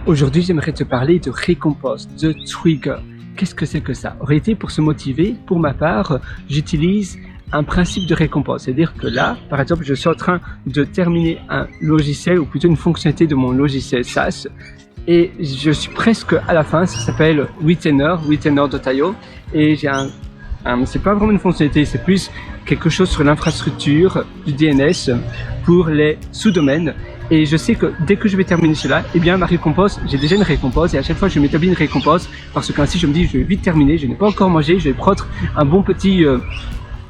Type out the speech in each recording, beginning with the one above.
Aujourd'hui, j'aimerais te parler de récompense, de trigger. Qu'est-ce que c'est que ça? En réalité, pour se motiver, pour ma part, j'utilise un principe de récompense. C'est-à-dire que là, par exemple, je suis en train de terminer un logiciel, ou plutôt une fonctionnalité de mon logiciel SaaS, et je suis presque à la fin. Ça s'appelle Wittenner.io, et j'ai c'est pas vraiment une fonctionnalité, c'est plus quelque chose sur l'infrastructure du DNS pour les sous-domaines. Et je sais que dès que je vais terminer cela, eh bien ma récompense, j'ai déjà une récompense, et à chaque fois je m'établis une récompense parce qu'ainsi je me dis je vais vite terminer, je n'ai pas encore mangé, je vais prendre un bon petit,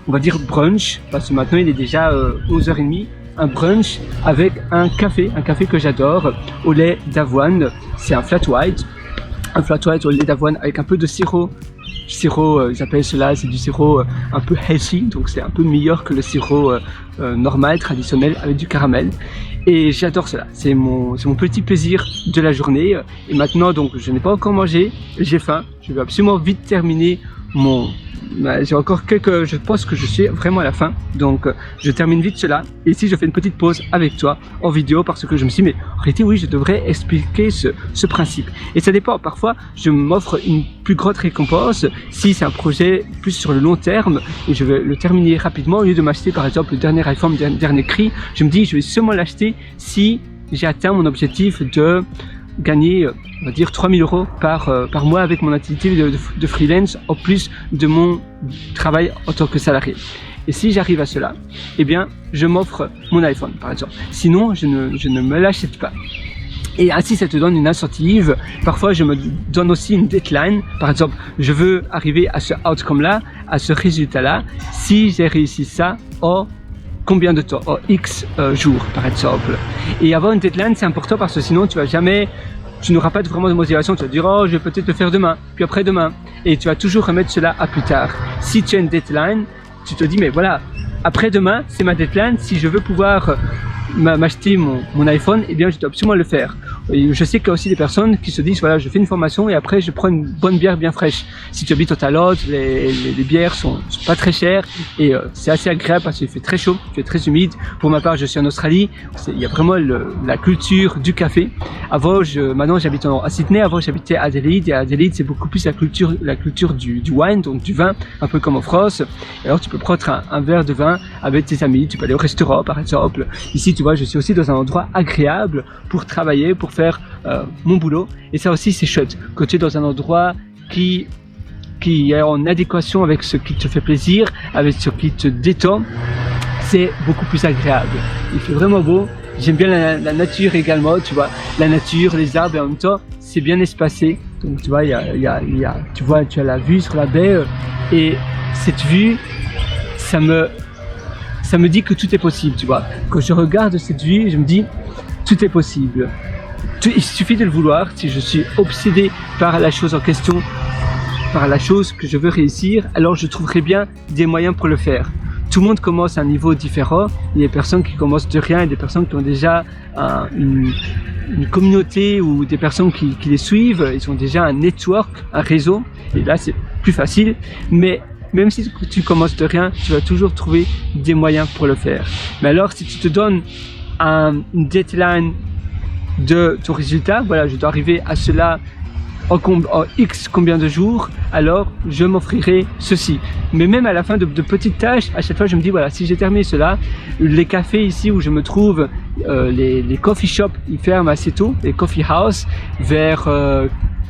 on va dire brunch, parce que maintenant il est déjà 11h30, un brunch avec un café que j'adore, au lait d'avoine. C'est un flat white au lait d'avoine avec un peu de sirop, ils appellent cela, c'est du sirop un peu healthy, donc c'est un peu meilleur que le sirop normal, traditionnel, avec du caramel. Et j'adore cela, c'est mon petit plaisir de la journée. Et maintenant, donc, je n'ai pas encore mangé, j'ai faim, je vais absolument vite terminer j'ai encore je pense que je suis vraiment à la fin, donc je termine vite cela. Et ici je fais une petite pause avec toi en vidéo parce que je me suis dit, mais en réalité oui, je devrais expliquer ce principe. Et ça dépend, parfois je m'offre une plus grande récompense si c'est un projet plus sur le long terme et je vais le terminer rapidement. Au lieu de m'acheter par exemple le dernier iPhone, le dernier cri, je me dis je vais seulement l'acheter si j'ai atteint mon objectif de gagner, on va dire 3000 € par mois avec mon activité de freelance, en plus de mon travail en tant que salarié. Et si j'arrive à cela, eh bien, je m'offre mon iPhone, par exemple. Sinon, je ne me l'achète pas. Et ainsi, ça te donne une incentive. Parfois, je me donne aussi une deadline. Par exemple, je veux arriver à ce outcome-là, à ce résultat-là, si j'ai réussi ça en combien de temps, en X jours par exemple. Et avoir une deadline, c'est important parce que sinon tu n'auras pas vraiment de motivation. Tu vas dire oh je vais peut-être le faire demain, puis après-demain, et tu vas toujours remettre cela à plus tard. Si tu as une deadline, tu te dis mais voilà, après-demain c'est ma deadline, si je veux pouvoir m'acheter mon iPhone, eh bien je dois absolument le faire. Et je sais qu'il y a aussi des personnes qui se disent voilà, je fais une formation et après je prends une bonne bière bien fraîche. Si tu habites au Talot, les bières sont pas très chères et c'est assez agréable parce qu'il fait très chaud, il fait très humide. Pour ma part, je suis en Australie, il y a vraiment la culture du café. Maintenant j'habite à Sydney, avant j'habitais à Adélaïde, et à Adélaïde c'est beaucoup plus la culture du wine, donc du vin, un peu comme en France. Alors tu peux prendre un verre de vin avec tes amis, tu peux aller au restaurant par exemple. Ici tu vois, je suis aussi dans un endroit agréable pour travailler, pour faire mon boulot, et ça aussi c'est chouette, quand tu es dans un endroit qui est en adéquation avec ce qui te fait plaisir, avec ce qui te détend, c'est beaucoup plus agréable. Il fait vraiment beau, j'aime bien la nature également, tu vois, la nature, les arbres, et en même temps c'est bien espacé, donc tu vois, tu as la vue sur la baie, et cette vue, ça me dit que tout est possible, tu vois. Quand je regarde cette vue, je me dis, tout est possible. Il suffit de le vouloir. Si je suis obsédé par la chose en question, par la chose que je veux réussir, alors je trouverai bien des moyens pour le faire. Tout le monde commence à un niveau différent. Il y a des personnes qui commencent de rien et des personnes qui ont déjà une communauté ou des personnes qui les suivent. Ils ont déjà un network, un réseau. Et là, c'est plus facile. Mais même si tu commences de rien, tu vas toujours trouver des moyens pour le faire. Mais alors, si tu te donnes une deadline de ton résultat, voilà, je dois arriver à cela en X combien de jours, alors je m'offrirai ceci. Mais même à la fin de petites tâches, à chaque fois je me dis voilà, si j'ai terminé cela, les cafés ici où je me trouve, les coffee shops, ils ferment assez tôt, les coffee house, vers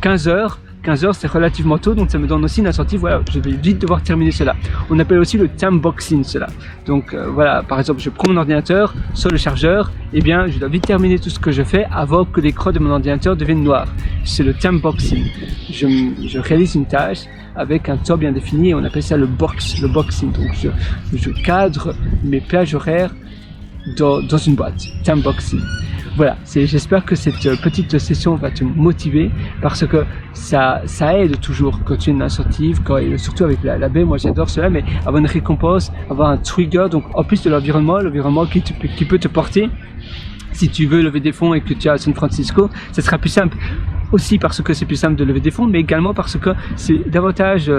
15h. 15h c'est relativement tôt, donc ça me donne aussi une incentive, voilà, je vais vite devoir terminer cela. On appelle aussi le time boxing cela. Donc voilà, par exemple, je prends mon ordinateur sur le chargeur, et bien je dois vite terminer tout ce que je fais avant que l'écran de mon ordinateur devienne noir. C'est le time boxing. Je réalise une tâche avec un temps bien défini et on appelle ça le boxing. Donc je cadre mes plages horaires dans une boîte, time boxing. Voilà, j'espère que cette petite session va te motiver parce que ça aide toujours quand tu as une incentive, surtout avec la baie, moi j'adore cela, mais avoir une récompense, avoir un trigger, donc en plus de l'environnement qui peut te porter. Si tu veux lever des fonds et que tu es à San Francisco, ça sera plus simple. aussi parce que c'est plus simple de lever des fonds, mais également parce que c'est davantage,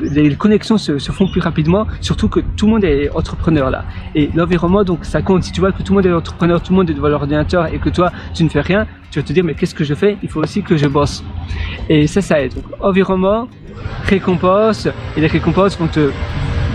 les connexions se font plus rapidement, surtout que tout le monde est entrepreneur là. Et l'environnement, donc ça compte. Si tu vois que tout le monde est entrepreneur, tout le monde est devant l'ordinateur et que toi, tu ne fais rien, tu vas te dire, mais qu'est-ce que je fais? Il faut aussi que je bosse. Et ça aide. Donc, environnement, récompense, et les récompenses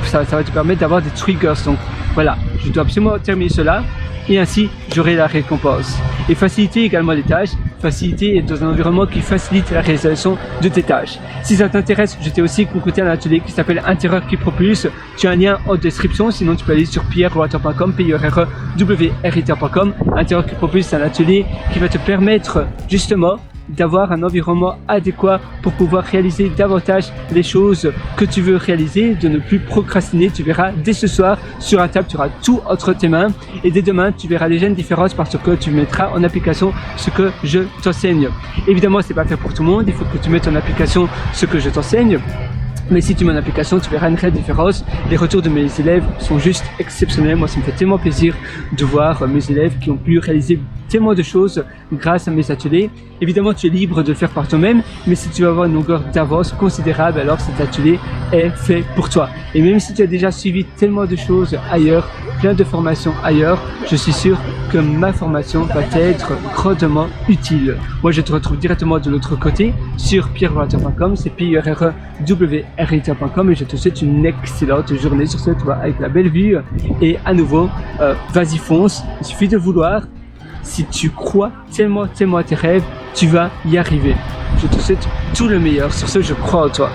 ça va te permettre d'avoir des triggers. Donc voilà, je dois absolument terminer cela et ainsi j'aurai la récompense. Et faciliter également les tâches, faciliter dans un environnement qui facilite la réalisation de tes tâches. Si ça t'intéresse, je t'ai aussi concocté un atelier qui s'appelle Intérieur qui propulse. Tu as un lien en description, sinon tu peux aller sur pierrewriter.com, pierrewriter.com. Intérieur qui propulse, c'est un atelier qui va te permettre justement d'avoir un environnement adéquat pour pouvoir réaliser davantage les choses que tu veux réaliser, de ne plus procrastiner. Tu verras dès ce soir sur la table, tu auras tout entre tes mains et dès demain tu verras déjà une différence parce que tu mettras en application ce que je t'enseigne. Évidemment, c'est pas fait pour tout le monde, il faut que tu mettes en application ce que je t'enseigne. Mais si tu mets en application, tu verras une réelle différence. Les retours de mes élèves sont juste exceptionnels. Moi, ça me fait tellement plaisir de voir mes élèves qui ont pu réaliser tellement de choses grâce à mes ateliers. Évidemment, tu es libre de le faire par toi-même, mais si tu vas avoir une longueur d'avance considérable, alors cet atelier est fait pour toi. Et même si tu as déjà suivi tellement de choses ailleurs, plein de formations ailleurs, je suis sûr que ma formation va t'être grandement utile. Moi, je te retrouve directement de l'autre côté sur pierrewriter.com, c'est pierrewriter.com et je te souhaite une excellente journée sur ce toit avec la belle vue. Et à nouveau, vas-y fonce, il suffit de vouloir. Si tu crois tellement à tes rêves, tu vas y arriver. Je te souhaite tout le meilleur. Sur ce, je crois en toi.